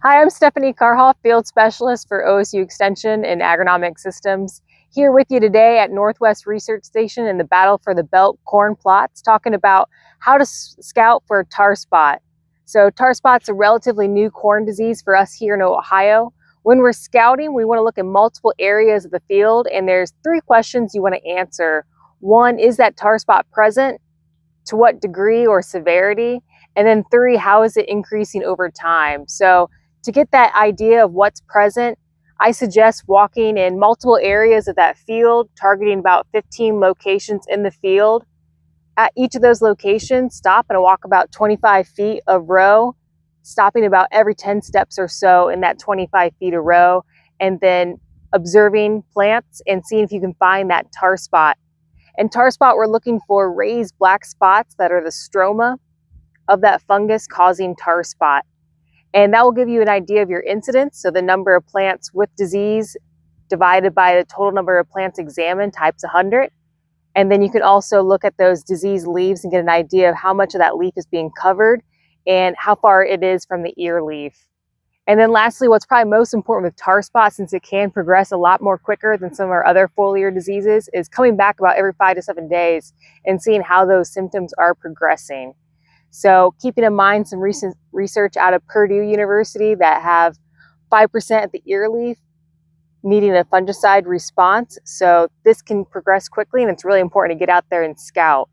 Hi, I'm Stephanie Karhoff, Field Specialist for OSU Extension in Agronomic Systems, here with you today at Northwest Research Station in the Battle for the Belt corn plots, talking about how to scout for tar spot. So tar spot's a relatively new corn disease for us here in Ohio. When we're scouting, we want to look at multiple areas of the field, and there's three questions you want to answer. One, is that tar spot present? To what degree or severity? And then three, how is it increasing over time? So to get that idea of what's present, I suggest walking in multiple areas of that field, targeting about 15 locations in the field. At each of those locations, stop and walk about 25 feet of row, stopping about every 10 steps or so in that 25 feet of row, and then observing plants and seeing if you can find that tar spot. And tar spot, we're looking for raised black spots that are the stroma of that fungus causing tar spot. And that will give you an idea of your incidence, so the number of plants with disease divided by the total number of plants examined times 100. And then you can also look at those diseased leaves and get an idea of how much of that leaf is being covered and how far it is from the ear leaf. And then lastly, what's probably most important with tar spot, since it can progress a lot more quicker than some of our other foliar diseases, is coming back about every 5 to 7 days and seeing how those symptoms are progressing. So keeping in mind some recent research out of Purdue University that have 5% at the ear leaf needing a fungicide response. So this can progress quickly, and it's really important to get out there and scout.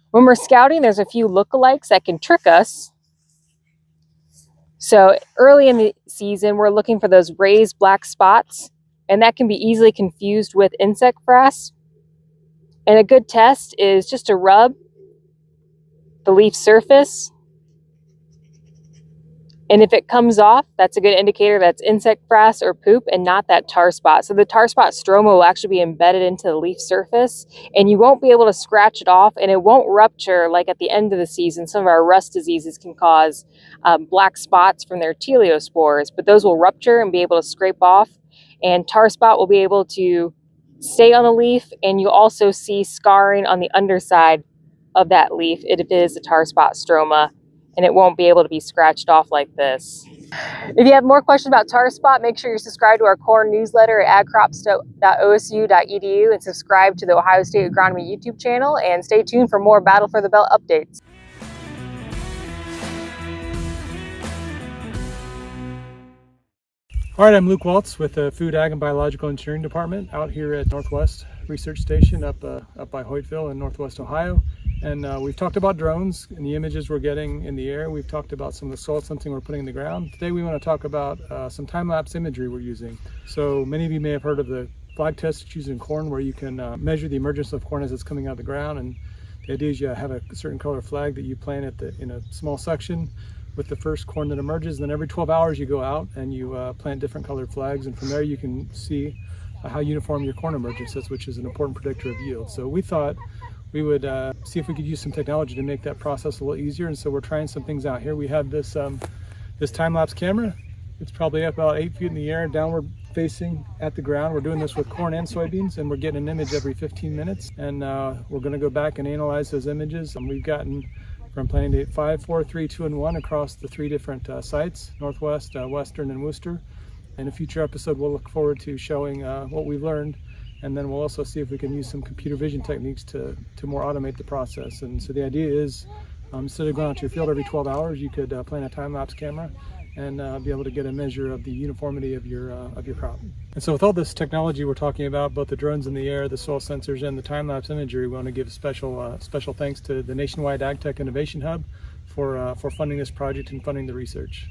When we're scouting, there's a few lookalikes that can trick us. So early in the season, we're looking for those raised black spots, and that can be easily confused with insect frass. And a good test is just to rub the leaf surface, and if it comes off, that's a good indicator that's insect frass or poop and not that tar spot. So the tar spot stroma will actually be embedded into the leaf surface, and you won't be able to scratch it off, and it won't rupture like at the end of the season. Some of our rust diseases can cause black spots from their teleospores, but those will rupture and be able to scrape off, and tar spot will be able to stay on the leaf, and you'll also see scarring on the underside of that leaf if it is a tar spot stroma, and it won't be able to be scratched off like this. If you have more questions about tar spot, make sure you're subscribed to our corn newsletter at agcrops.osu.edu and subscribe to the Ohio State Agronomy YouTube channel, and stay tuned for more Battle for the Belt updates. All right, I'm Luke Waltz with the Food, Ag, and Biological Engineering Department out here at Northwest Research Station up by Hoytville in Northwest Ohio. And we've talked about drones and the images we're getting in the air. We've talked about some of the soil sensing we're putting in the ground. Today we want to talk about some time-lapse imagery we're using. So many of you may have heard of the flag test that's used in corn, where you can measure the emergence of corn as it's coming out of the ground. And the idea is you have a certain color flag that you plant in a small section with the first corn that emerges. And then every 12 hours you go out and you plant different colored flags, and from there you can see how uniform your corn emergence is, which is an important predictor of yield. So we thought we would see if we could use some technology to make that process a little easier, and so we're trying some things out here. We have this this time-lapse camera. It's probably up about 8 feet in the air, downward facing at the ground. We're doing this with corn and soybeans, and we're getting an image every 15 minutes, and we're going to go back and analyze those images. And we've gotten from planting date 5, 4, 3, 2, and 1 across the 3 different sites: Northwest, Western, and Worcester. In a future episode, we'll look forward to showing what we've learned, and then we'll also see if we can use some computer vision techniques to more automate the process. And so the idea is, instead of going out to your field every 12 hours, you could plant a time-lapse camera and be able to get a measure of the uniformity of your crop. And so with all this technology we're talking about, both the drones in the air, the soil sensors, and the time-lapse imagery, we want to give special thanks to the Nationwide AgTech Innovation Hub for funding this project and funding the research.